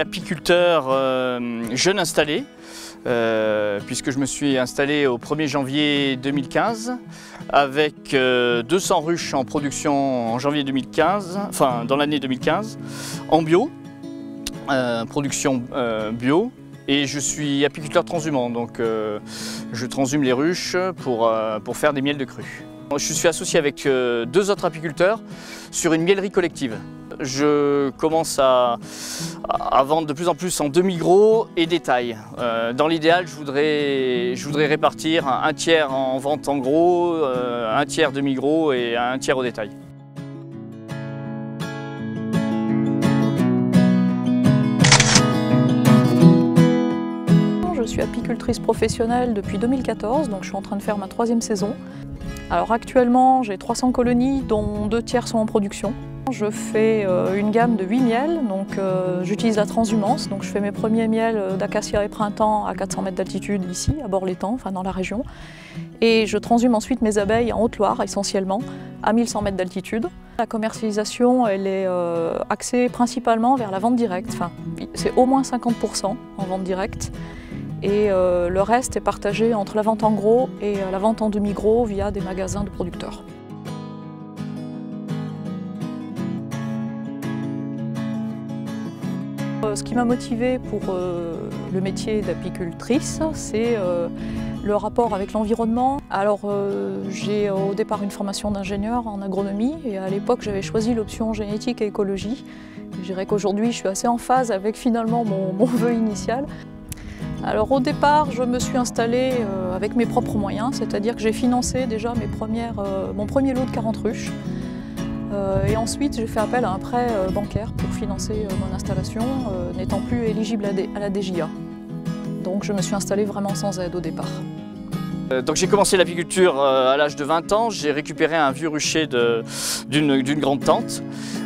apiculteur jeune installé, puisque je me suis installé au 1er janvier 2015 avec 200 ruches en production en janvier 2015, enfin dans l'année 2015, en bio, production bio. Et je suis apiculteur transhumant, donc je transhume les ruches pour faire des miels de cru. Je suis associé avec 2 autres apiculteurs sur une miellerie collective. Je commence à vendre de plus en plus en demi-gros et détail. Dans l'idéal, je voudrais répartir un tiers en vente en gros, un tiers demi-gros et un tiers au détail. Je suis apicultrice professionnelle depuis 2014, donc je suis en train de faire ma 3e saison. Alors actuellement, j'ai 300 colonies, dont 2 tiers sont en production. Je fais une gamme de 8 miels, donc j'utilise la transhumance. Donc je fais mes premiers miels d'acacia et printemps à 400 mètres d'altitude ici, à Bord-l'Étang, enfin dans la région. Et je transhume ensuite mes abeilles en Haute-Loire essentiellement, à 1100 mètres d'altitude. La commercialisation, elle est axée principalement vers la vente directe. Enfin, c'est au moins 50% en vente directe. Et le reste est partagé entre la vente en gros et la vente en demi-gros via des magasins de producteurs. Ce qui m'a motivée pour le métier d'apicultrice, c'est le rapport avec l'environnement. Alors j'ai au départ une formation d'ingénieur en agronomie et à l'époque j'avais choisi l'option génétique et écologie. Je dirais qu'aujourd'hui je suis assez en phase avec finalement mon vœu initial. Alors au départ, je me suis installée avec mes propres moyens, c'est-à-dire que j'ai financé déjà mon premier lot de 40 ruches. Et ensuite, j'ai fait appel à un prêt bancaire pour financer mon installation, n'étant plus éligible à la DJA. Donc je me suis installée vraiment sans aide au départ. Donc j'ai commencé l'apiculture à l'âge de 20 ans, j'ai récupéré un vieux rucher d'une grande tente.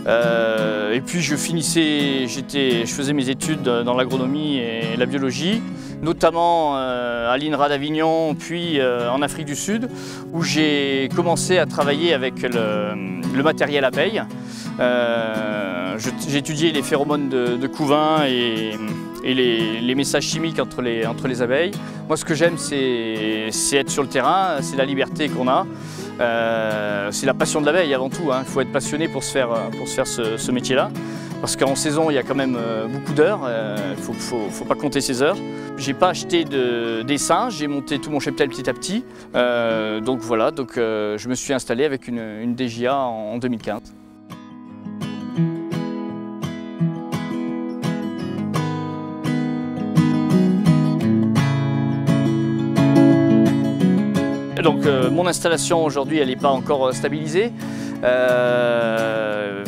Et puis je faisais mes études dans l'agronomie et la biologie, notamment à l'INRA d'Avignon, puis en Afrique du Sud, où j'ai commencé à travailler avec le matériel abeille. J'ai étudié les phéromones de couvain et les messages chimiques entre les abeilles. Moi, ce que j'aime, c'est être sur le terrain, c'est la liberté qu'on a. C'est la passion de l'abeille avant tout, hein. Il faut être passionné pour se faire ce métier-là. Parce qu'en saison, il y a quand même beaucoup d'heures, il ne faut pas compter ses heures. Je n'ai pas acheté d'essaim, j'ai monté tout mon cheptel petit à petit. Donc voilà, je me suis installé avec une DJA en 2015. Donc mon installation aujourd'hui, elle n'est pas encore stabilisée.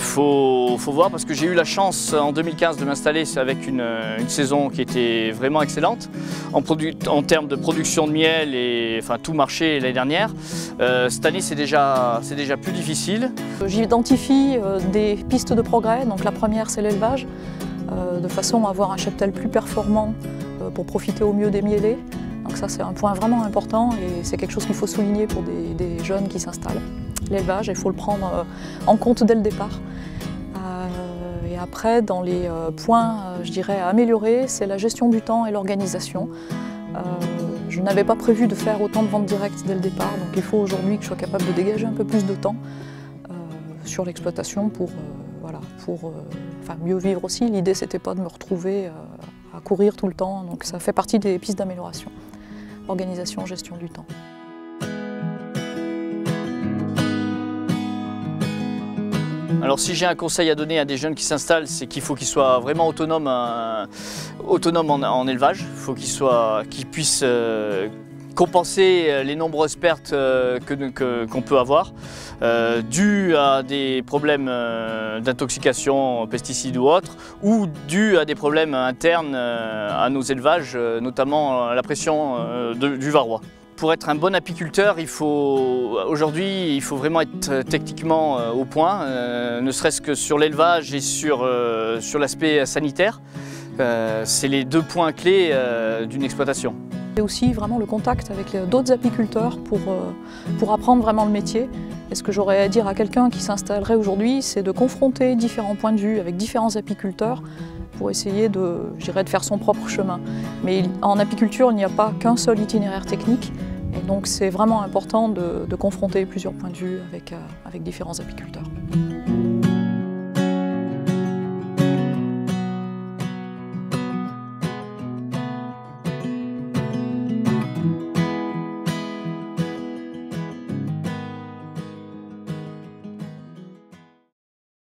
Faut voir parce que j'ai eu la chance en 2015 de m'installer avec une saison qui était vraiment excellente en termes de production de miel et enfin tout marché l'année dernière. Cette année c'est déjà plus difficile. J'identifie des pistes de progrès. Donc la première c'est l'élevage, de façon à avoir un cheptel plus performant pour profiter au mieux des mielés. Donc ça c'est un point vraiment important et c'est quelque chose qu'il faut souligner pour des jeunes qui s'installent. L'élevage, il faut le prendre en compte dès le départ. Et après, dans les points, je dirais, à améliorer, c'est la gestion du temps et l'organisation. Je n'avais pas prévu de faire autant de ventes directes dès le départ, donc il faut aujourd'hui que je sois capable de dégager un peu plus de temps sur l'exploitation pour mieux vivre aussi. L'idée, c'était pas de me retrouver à courir tout le temps, donc ça fait partie des pistes d'amélioration. Organisation, gestion du temps. Alors si j'ai un conseil à donner à des jeunes qui s'installent, c'est qu'il faut qu'ils soient vraiment autonomes en élevage. Il faut qu'ils puissent compenser les nombreuses pertes qu'on peut avoir, dues à des problèmes d'intoxication, pesticides ou autres, ou dues à des problèmes internes à nos élevages, notamment la pression du varroa. Pour être un bon apiculteur, aujourd'hui, il faut vraiment être techniquement au point, ne serait-ce que sur l'élevage et sur l'aspect sanitaire. C'est les 2 points clés d'une exploitation. Et aussi vraiment le contact avec d'autres apiculteurs pour apprendre vraiment le métier. Et ce que j'aurais à dire à quelqu'un qui s'installerait aujourd'hui, c'est de confronter différents points de vue avec différents apiculteurs pour essayer de faire son propre chemin. Mais en apiculture, il n'y a pas qu'un seul itinéraire technique. Et donc c'est vraiment important de confronter plusieurs points de vue avec différents apiculteurs.